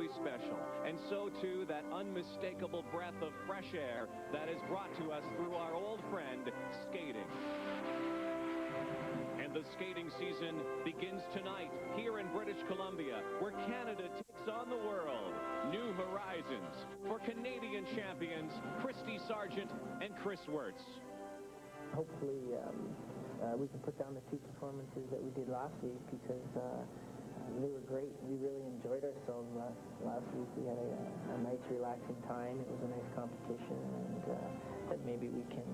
very special. And so, too, that unmistakable breath of fresh air that is brought to us through our old friend, skating. And the skating season begins tonight here in British Columbia, where Canada takes on the world. New horizons for Canadian champions Christy Sargent and Chris Wirtz. Hopefully, we can put down the two performances that we did last week, because they were great. We really enjoyed ourselves last week. We had a nice, relaxing time. It was a nice competition, and that maybe we can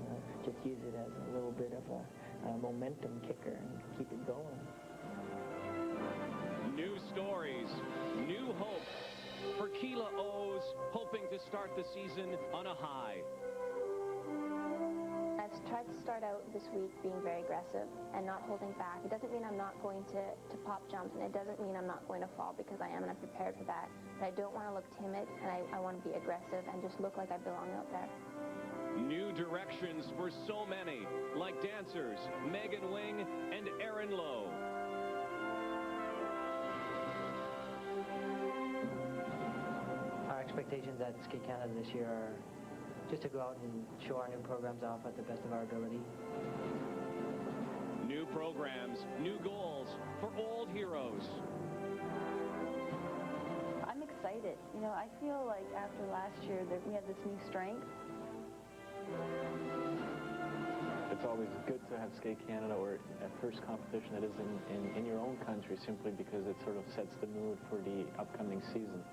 just use it as a little bit of a momentum kicker and keep it going. New stories, new hope for Keela O's, hoping to start the season on a high. I've tried to start out this week being very aggressive and not holding back. It doesn't mean I'm not going to pop jumps, and it doesn't mean I'm not going to fall, because I am, and I'm prepared for that. But I don't want to look timid, and I want to be aggressive and just look like I belong out there. New directions for so many, like dancers Megan Wing and Erin Lowe. Our expectations at Skate Canada this year are just to go out and show our new programs off at the best of our ability. New programs, new goals for old heroes. I'm excited. You know, I feel like after last year that we had this new strength. It's always good to have Skate Canada, or a first competition that is in your own country, simply because it sort of sets the mood for the upcoming season.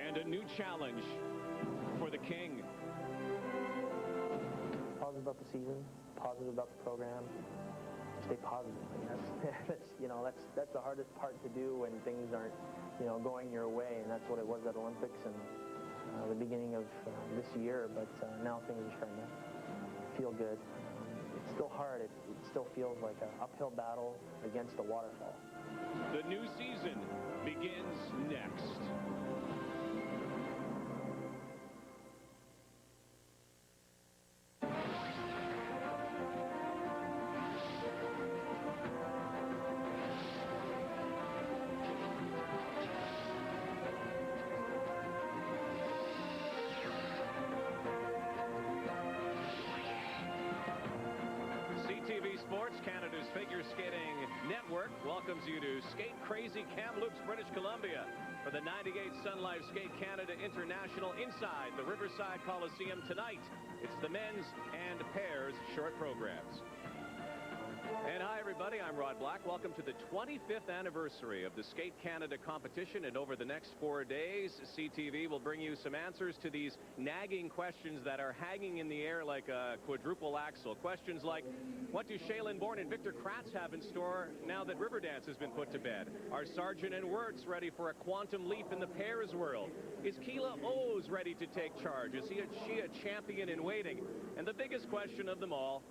And a new challenge for the King. Positive about the season, positive about the program. Stay positive. I mean, that's the hardest part to do when things aren't, going your way, and that's what it was at Olympics and the beginning of this year. But now things are starting to feel good. It's still hard. It still feels like an uphill battle against a waterfall. The new season begins next. Sports, Canada's figure skating network, welcomes you to Skate Crazy Kamloops, British Columbia, for the 98th Sun Life Skate Canada International inside the Riverside Coliseum tonight. It's the men's and pairs short programs. And hi, everybody. I'm Rod Black. Welcome to the 25th anniversary of the Skate Canada competition. And over the next 4 days, CTV will bring you some answers to these nagging questions that are hanging in the air like a quadruple axle. Questions like, what do Shaylin Bourne and Victor Kratz have in store now that Riverdance has been put to bed? Are Sargent and Wirtz ready for a quantum leap in the pairs world? Is Keela O's ready to take charge? Is she a champion in waiting? And the biggest question of them all,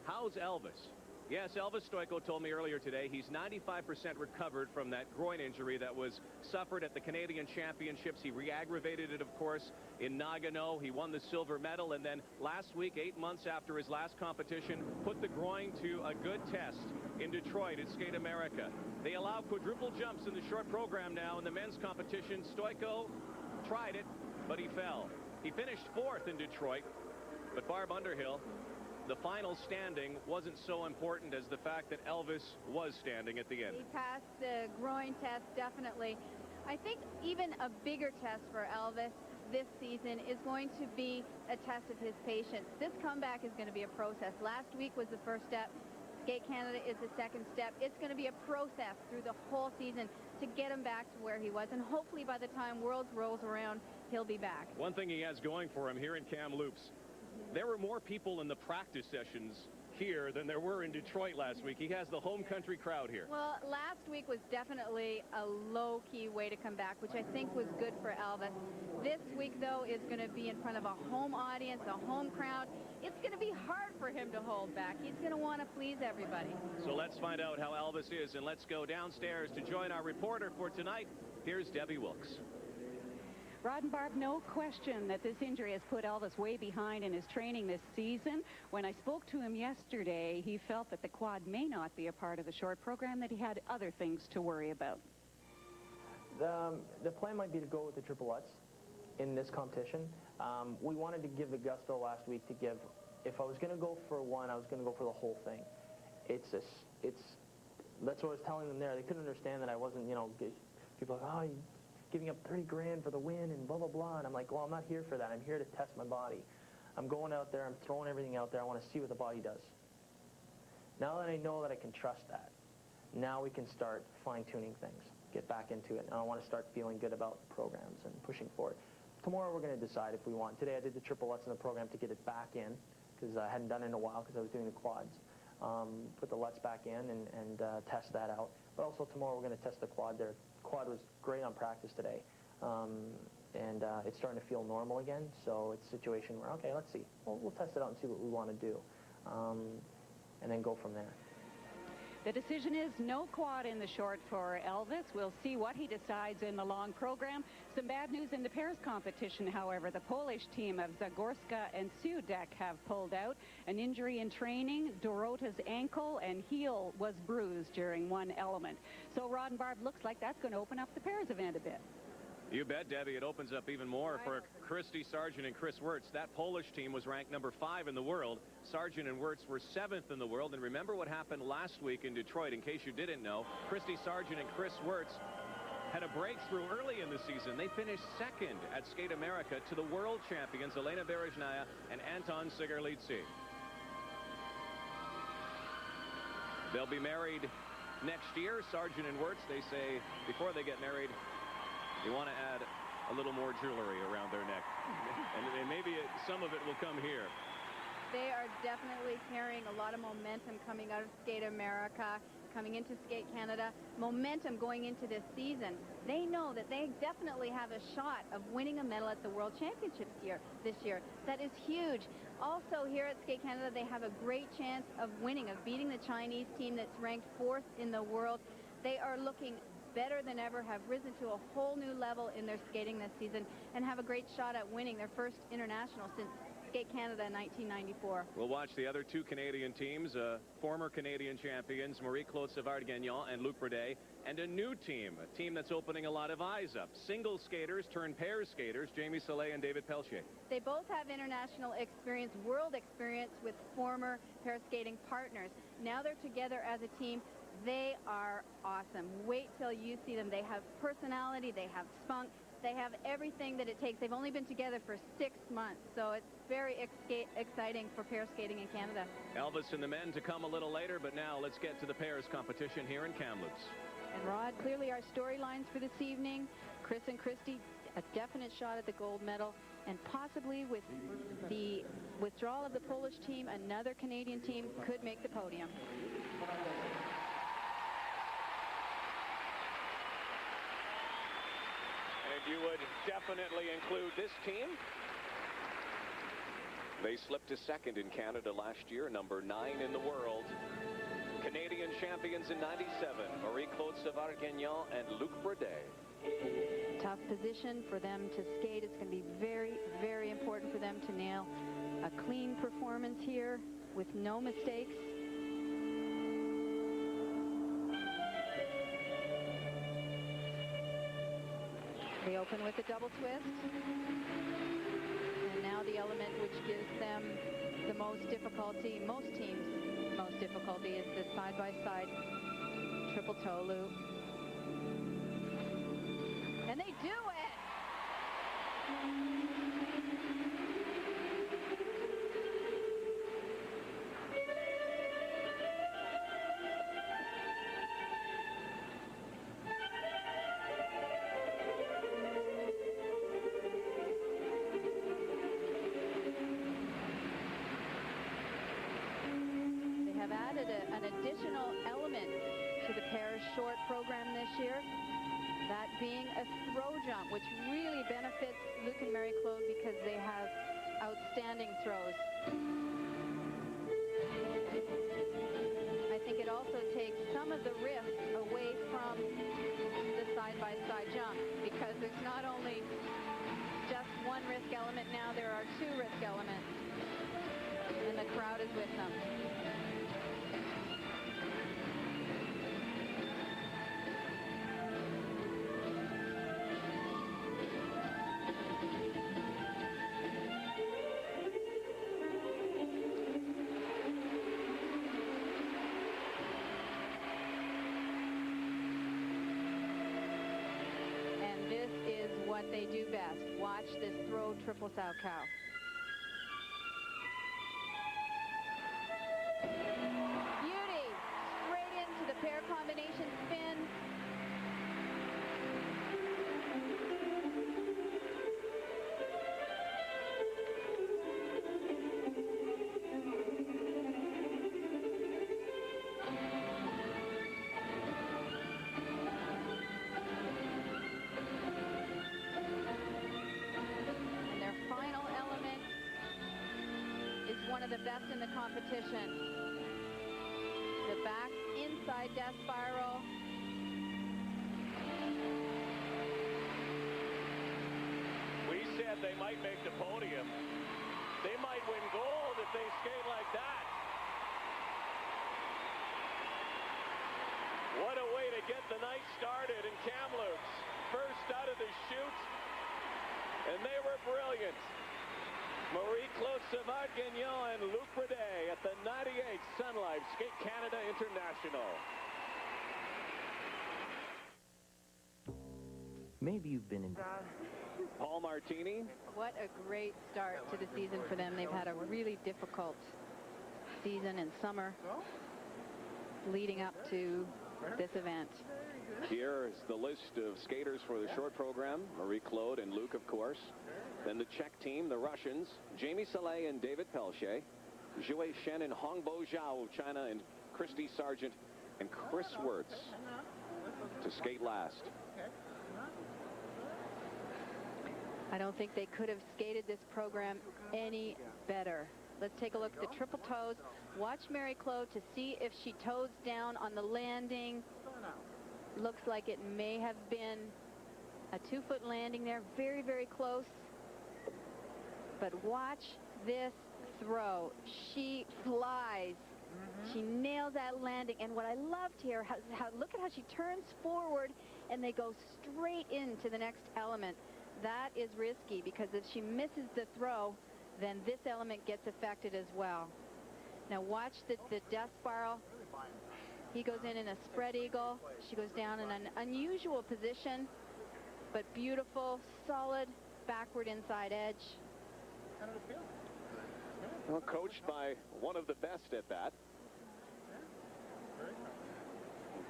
how's Elvis? Yes, Elvis Stojko told me earlier today he's 95% recovered from that groin injury that was suffered at the Canadian Championships. He re-aggravated it, of course, in Nagano. He won the silver medal, and then last week, 8 months after his last competition, put the groin to a good test in Detroit at Skate America. They allow quadruple jumps in the short program now in the men's competition. Stojko tried it, but he fell. He finished 4th in Detroit, but Barb Underhill, the final standing wasn't so important as the fact that Elvis was standing at the end. He passed the groin test, definitely. I think even a bigger test for Elvis this season is going to be a test of his patience. This comeback is going to be a process. Last week was the first step. Skate Canada is the second step. It's going to be a process through the whole season to get him back to where he was. And hopefully by the time Worlds rolls around, he'll be back. One thing he has going for him here in Kamloops, there were more people in the practice sessions here than there were in Detroit last week. He has the home country crowd here. Well, last week was definitely a low-key way to come back, which I think was good for Elvis. This week, though, is going to be in front of a home audience, a home crowd. It's going to be hard for him to hold back. He's going to want to please everybody. So let's find out how Elvis is, and let's go downstairs to join our reporter for tonight. Here's Debbie Wilkes. Rod and Barb, no question that this injury has put Elvis way behind in his training this season. When I spoke to him yesterday, he felt that the quad may not be a part of the short program, that he had other things to worry about. the plan might be to go with the triplets in this competition. We wanted to give the gusto last week to give, if I was going to go for one, I was going to go for the whole thing. That's what I was telling them there. They couldn't understand that I wasn't, people are like, oh, you're giving up 30 grand for the win and blah, blah, blah. And I'm like, well, I'm not here for that. I'm here to test my body. I'm going out there. I'm throwing everything out there. I want to see what the body does. Now that I know that I can trust that, now we can start fine-tuning things, get back into it. And I want to start feeling good about programs and pushing for it. Tomorrow we're going to decide if we want. Today I did the triplets in the program to get it back in because I hadn't done it in a while because I was doing the quads. Put the lets back in and test that out. But also tomorrow we're going to test the quad there. Quad was great on practice today. And it's starting to feel normal again. So it's a situation where, okay, let's see. We'll test it out and see what we want to do. And then go from there. The decision is no quad in the short for Elvis. We'll see what he decides in the long program. Some bad news in the pairs competition, however. The Polish team of Zagorska and Sudek have pulled out. An injury in training, Dorota's ankle and heel was bruised during one element. So Rod and Barb, looks like that's going to open up the pairs event a bit. You bet, Debbie. It opens up even more for Christy Sargent and Chris Wirtz. That Polish team was ranked number 5 in the world. Sargent and Wirtz were 7th in the world. And remember what happened last week in Detroit, in case you didn't know. Christy Sargent and Chris Wirtz had a breakthrough early in the season. They finished 2nd at Skate America to the world champions, Elena Berezhnaya and Anton Sigarlitsi. They'll be married next year. Sargent and Wirtz, they say, before they get married, you want to add a little more jewelry around their neck. And maybe some of it will come here. They are definitely carrying a lot of momentum coming out of Skate America, coming into Skate Canada. Momentum going into this season. They know that they definitely have a shot of winning a medal at the World Championships this year. That is huge. Also here at Skate Canada, they have a great chance of winning, of beating the Chinese team that's ranked 4th in the world. They are looking better than ever, have risen to a whole new level in their skating this season, and have a great shot at winning their first international since Skate Canada in 1994. We'll watch the other 2 Canadian teams, former Canadian champions, Marie-Claude and Luke Bredet, and a new team, a team that's opening a lot of eyes up. Single skaters turned pair skaters, Jamie Soleil and David Peltier. They both have international experience, world experience with former pair skating partners. Now they're together as a team. They are awesome. Wait till you see them. They have personality, they have spunk, they have everything that it takes. They've only been together for 6 months, so it's very exciting for pair skating in Canada. Elvis and the men to come a little later, but now let's get to the pairs competition here in Kamloops. And Rod, clearly our storylines for this evening, Chris and Christy, a definite shot at the gold medal, and possibly with the withdrawal of the Polish team, another Canadian team could make the podium. You would definitely include this team. They slipped to 2nd in Canada last year, number 9 in the world. Canadian champions in '97, Marie-Claude and Luke Bredet. Tough position for them to skate. It's going to be very, very important for them to nail a clean performance here with no mistakes. They open with a double twist. And now the element which gives them the most difficulty, most teams' most difficulty, is the side-by-side triple toe loop. And they do it! An additional element to the pairs short program this year, that being a throw jump, which really benefits Luke and Marie-Claude because they have outstanding throws. I think it also takes some of the risk away from the side-by-side jump, because there's not only just one risk element now, there are 2 risk elements, and the crowd is with them. watch this throw triple sow cow. Beauty, straight into the pair combination spin. One of the best in the competition. The back inside death spiral. We said they might make the podium. They might win gold if they skate like that. What a way to get the night started in Kamloops. First out of the chute, and they were brilliant. Marie-Claude and Luke at the 98th Sun Life Skate Canada International. Maybe you've been in... Paul Martini. What a great start to the season for them. They've had a really difficult season and summer leading up to this event. Here is the list of skaters for the short program. Marie-Claude and Luke, of course. Then the Czech team, the Russians, Jamie Salé and David Peltier, Zhuai Shen and Hongbo Zhao of China, and Christy Sargent and Chris Wirtz to skate last. I don't think they could have skated this program any better. Let's take a look at the triple toes. Watch Marie-Claude to see if she toes down on the landing. Looks like it may have been a 2-foot landing there. Very, very close. But watch this throw. She flies. She nails that landing. And what I loved here, look at how she turns forward and they go straight into the next element. That is risky because if she misses the throw, then this element gets affected as well. Now watch the death spiral. He goes in a spread eagle. She goes down in an unusual position, but beautiful, solid, backward inside edge. Well, coached by one of the best at that.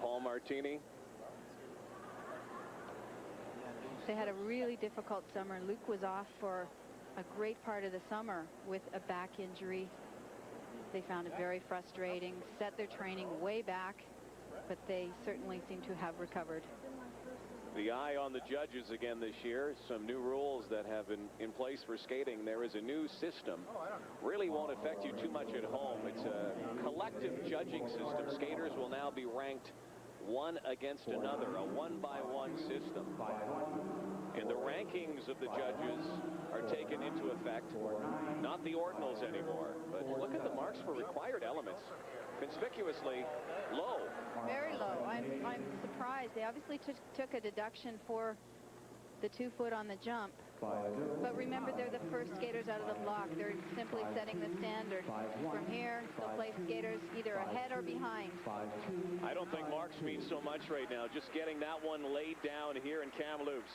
Paul Martini. They had a really difficult summer. Luke was off for a great part of the summer with a back injury. They found it very frustrating, set their training way back, but they certainly seem to have recovered. The eye on the judges again this year. Some new rules that have been in place for skating. There is a new system. Really won't affect you too much at home. It's a collective judging system. Skaters will now be ranked one against another, a one-by-one system. And the rankings of the judges are taken into effect. Not the ordinals anymore. But look at the marks for required elements. Conspicuously low. Very low. I'm surprised. They obviously took a deduction for the 2-foot on the jump. But remember, they're the first skaters out of the block. They're simply setting the standard. From here, they'll place skaters either ahead or behind. I don't think marks mean so much right now. Just getting that one laid down here in Kamloops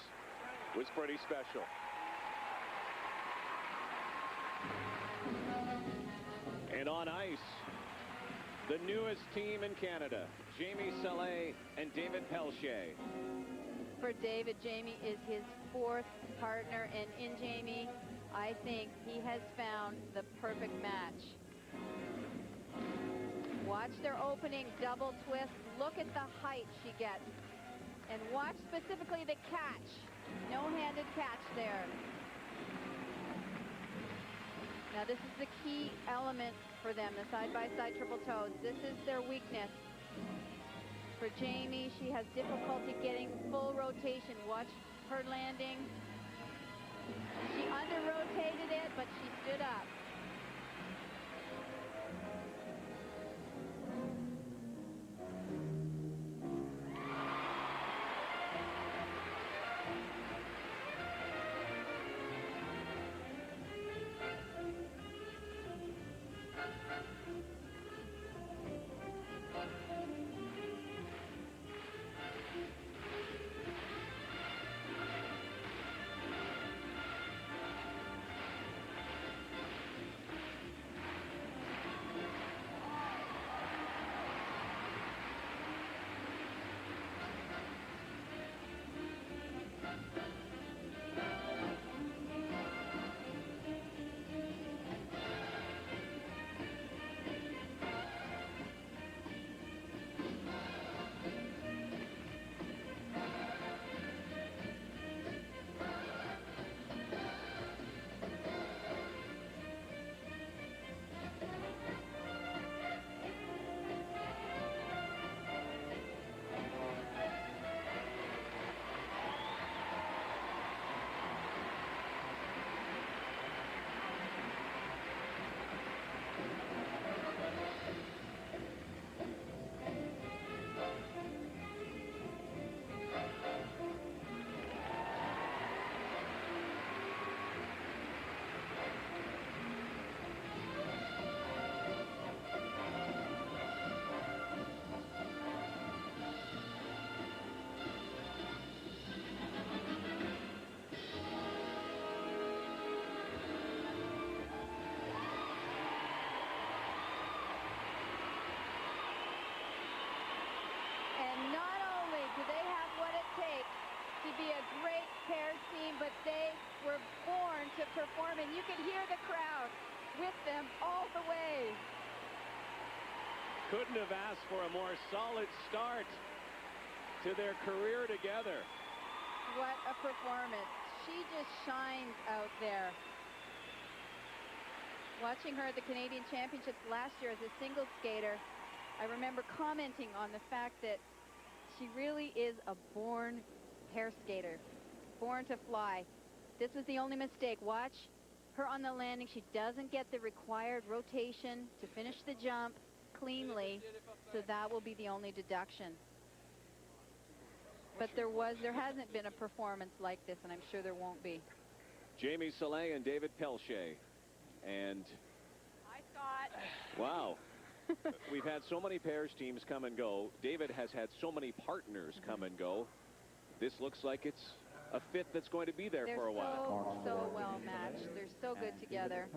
was pretty special. And on ice, the newest team in Canada, Jamie Salé and David Peltier. For David, Jamie is his 4th partner, and in Jamie, I think he has found the perfect match. Watch their opening double twist. Look at the height she gets. And watch specifically the catch. No-handed catch there. Now this is the key element for them, the side-by-side triple toes. This is their weakness. For Jamie, she has difficulty getting full rotation. Watch her landing. She under-rotated it, but she stood up. were born to perform, and you could hear the crowd with them all the way. Couldn't have asked for a more solid start to their career together. What a performance. She just shines out there. Watching her at the Canadian Championships last year as a single skater, I remember commenting on the fact that she really is a born pair skater, born to fly. This was the only mistake. Watch her on the landing. She doesn't get the required rotation to finish the jump cleanly, so that will be the only deduction. But there hasn't been a performance like this, and I'm sure there won't be. Jamie Soleil and David Peltier. And I thought, wow. We've had so many pairs teams come and go. David has had so many partners come and go. This looks like it's a fit that's going to be there for a while. They're so well matched. They're so good together.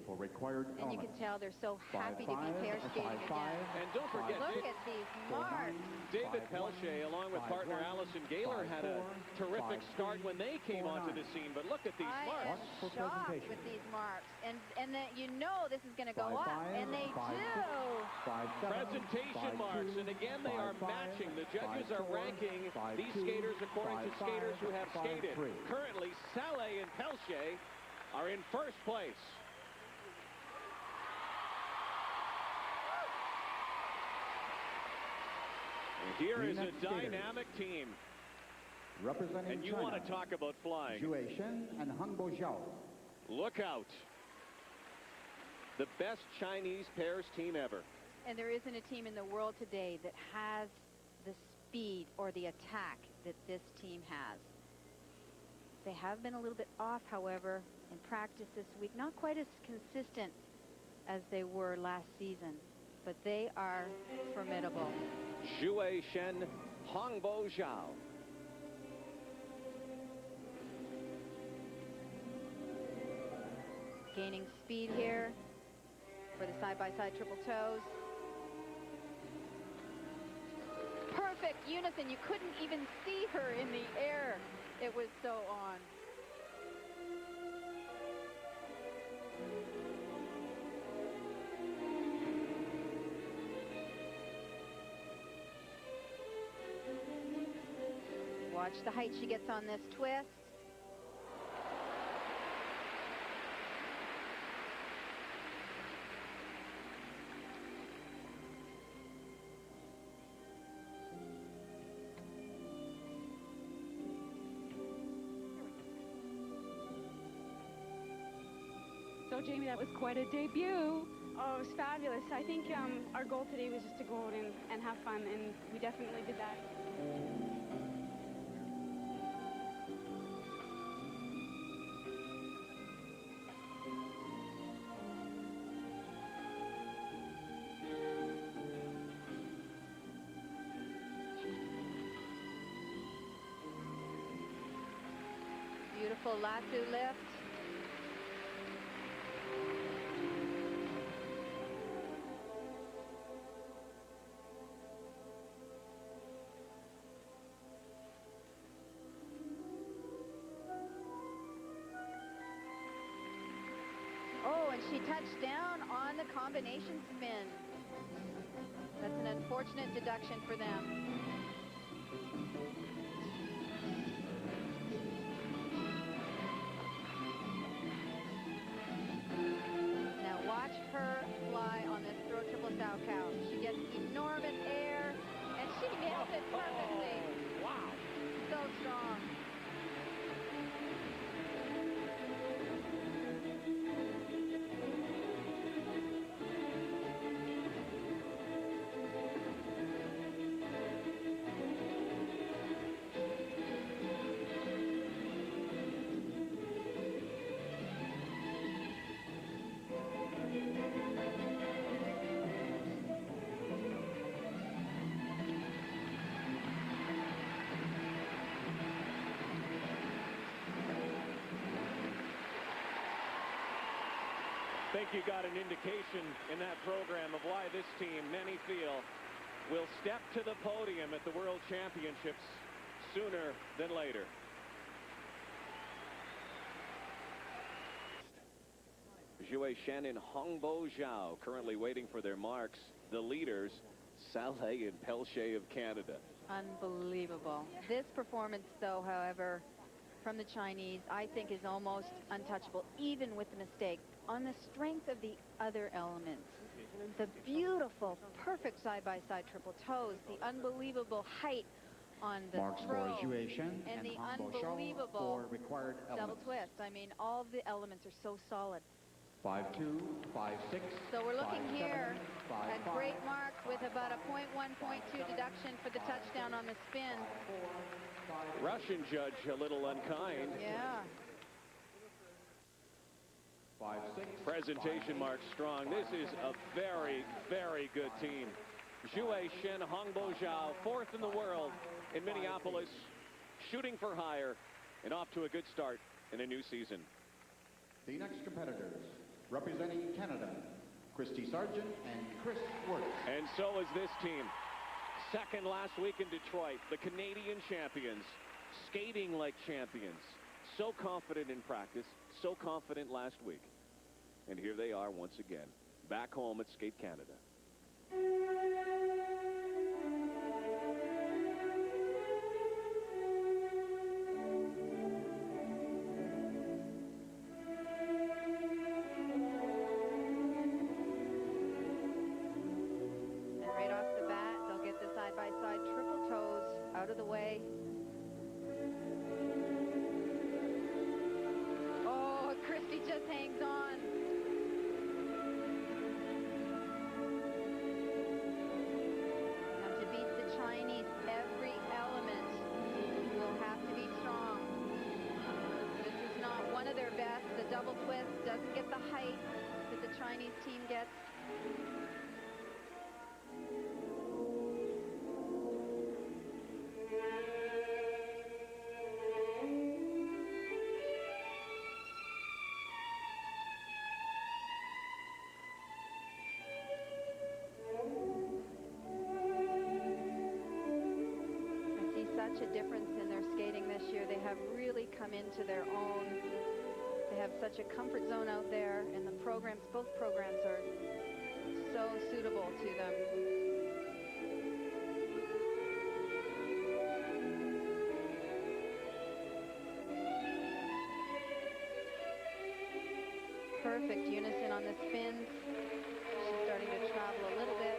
For required and you can tell they're so happy to be pair skating again. And don't forget, look at these marks. David Peltier, along with partner Allison Gaylor, had a terrific start when they came onto the scene. But look at these marks. I am shocked with these marks. And then you know this is going to go up. And they do. Presentation marks. And again, they are matching. The judges are ranking these skaters according to skaters who have skated. Currently, Saleh and Peltier are in first place. And here is a dynamic team. Representing and you China, want to talk about flying. Shen and Zhao. Look out. The best Chinese pairs team ever. And there isn't a team in the world today that has the speed or the attack that this team has. They have been a little bit off, however, in practice this week. Not quite as consistent as they were last season, but they are formidable. Zhuai Shen, Hongbo Zhao. Gaining speed here for the side-by-side triple toes. Perfect unison. You couldn't even see her in the air. It was so on. Watch the height she gets on this twist. So, Jamie, that was quite a debut. Oh, it was fabulous. I think our goal today was just to go out and have fun, and we definitely did that. Beautiful lasso lift. Oh, and she touched down on the combination spin. That's an unfortunate deduction for them. Now watch her fly on this throw triple sow cow. She gets enormous air, and she nails it perfectly. Oh, wow. So strong. I think you got an indication in that program of why this team, many feel, will step to the podium at the World Championships sooner than later. Shen and Zhao currently waiting for their marks. The leaders, Saleh and Peltier of Canada. Unbelievable. This performance, though, however, from the Chinese, I think is almost untouchable, even with the mistake. On the strength of the other elements, the beautiful, perfect side-by-side triple toes, the unbelievable height on the Marks throw, for Shen and the Han Bo Xiao unbelievable for required double elements. twist. I mean, all the elements are so solid. 5-2, 5-6. So we're looking 5-7, here 5-5, at great marks with about a 0.1, 0.2 deduction for the touchdown on the spin. Russian judge a little unkind. Yeah. 5-6. Presentation marks strong. This is a very, very good team. Shen, Zhao, fourth in the world in Minneapolis, shooting for higher and off to a good start in a new season. The next competitors, representing Canada, Christy Sargent and Chris Wirtz. And so is this team. Second last week in Detroit, the Canadian champions, skating like champions. So confident in practice, so confident last week. And here they are once again, back home at Skate Canada. And right off the bat, they'll get the side-by-side triple toes out of the way. Oh, Christy just hangs on. Now to beat the Chinese, every element will have to be strong. This is not one of their best. The double twist doesn't get the height that the Chinese team gets. Such a difference in their skating this year. They have really come into their own. They have such a comfort zone out there, and the programs, both programs are so suitable to them. Perfect unison on the spins. She's starting to travel a little bit.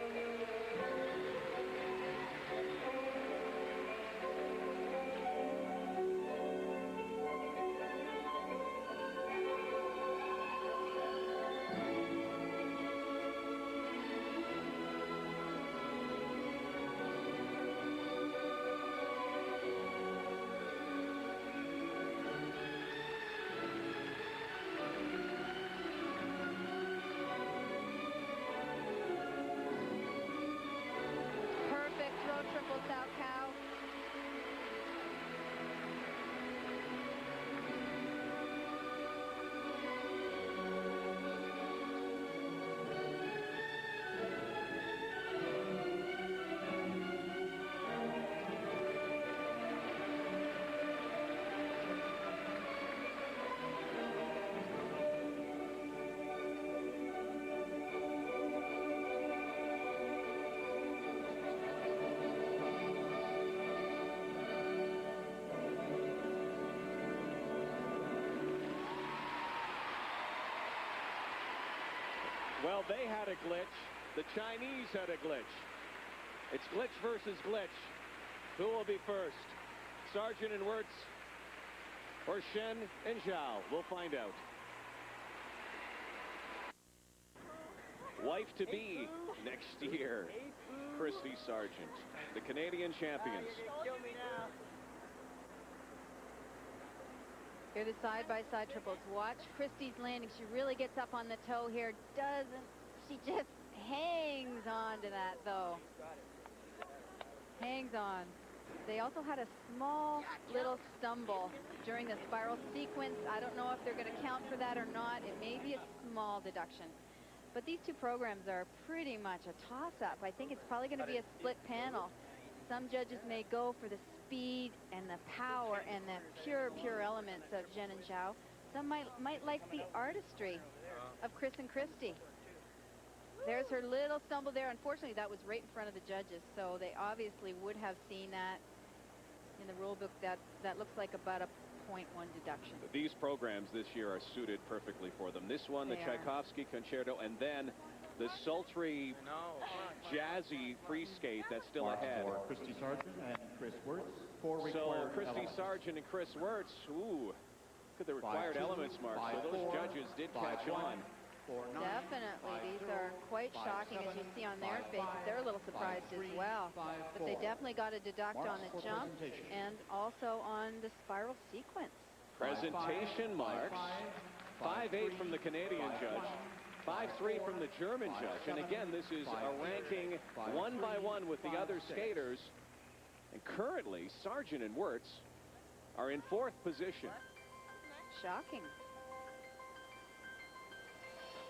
Well, they had a glitch. The Chinese had a glitch. It's glitch versus glitch. Who will be first? Sargent and Wirtz or Shen and Zhao? We'll find out. Wife-to-be next year, Christy Sargent, the Canadian champions. Here the side-by-side triples. Watch Christy's landing. She really gets up on the toe here. She just hangs on to that, though. Hangs on. They also had a small little stumble during the spiral sequence. I don't know if they're going to count for that or not. It may be a small deduction. But these two programs are pretty much a toss-up. I think it's probably going to be a split panel. Some judges may go for the speed and the power and the pure elements of Shen and Zhao. Some might like the artistry of Chris and Christy. There's her little stumble there. Unfortunately, that was right in front of the judges, so they obviously would have seen that in the rule book. That looks like about a 0.1 deduction. These programs this year are suited perfectly for them. This one, the Tchaikovsky Concerto, and then the sultry, jazzy free skate that's still ahead. For Christy Sargent and Chris Wirtz. So Christy Sargent and Chris Wirtz, ooh, look at the required elements, Mark. So those judges did catch on. Definitely. These are quite shocking, as you see on their faces. They're a little surprised as well. But they definitely got a deduct on the jump and also on the spiral sequence. Presentation marks. 5-8 from the Canadian judge. 5-3 from the German judge. And again, this is a ranking one by one with the other skaters. And currently, Sargent and Wirtz are in 4th position. Shocking.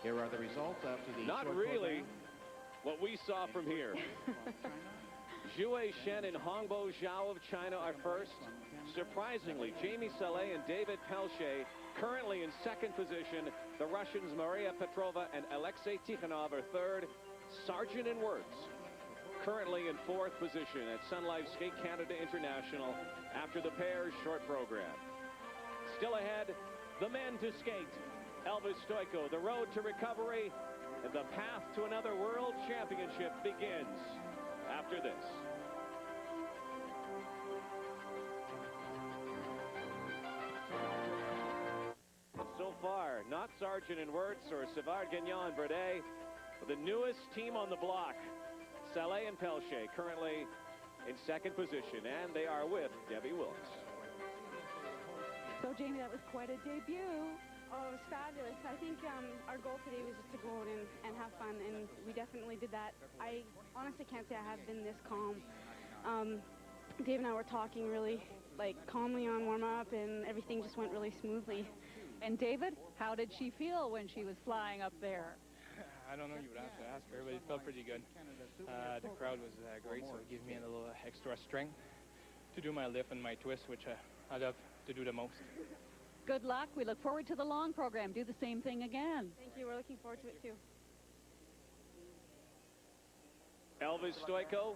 Here are the results after the Not really what we saw from here. Zhuai Shen and Hongbo Zhao of China are first. Surprisingly, Jamie Saleh and David Peltier currently in 2nd position. The Russians Maria Petrova and Alexei Tikhonov are 3rd. Sargent and Wirtz currently in 4th position at Sun Life Skate Canada International after the pair's short program. Still ahead, the men to skate. Elvis Stojko, the road to recovery, and the path to another world championship begins after this. But so far, not Sargent and Wirtz or Savard Gagnon Verde, but the newest team on the block, Saleh and Peltier, currently in 2nd position, and they are with Debbie Wilkes. So, Jamie, that was quite a debut. Oh, it was fabulous. I think our goal today was just to go out and have fun, and we definitely did that. I honestly can't say I have been this calm. Dave and I were talking really, calmly on warm-up, and everything just went really smoothly. And David, how did she feel when she was flying up there? I don't know, you would have to ask her, but it felt pretty good. The crowd was great, so it gave me a little extra strength to do my lift and my twist, which I love to do the most. Good luck. We look forward to the long program. Do the same thing again. Thank you. We're looking forward to it, too. Elvis Stojko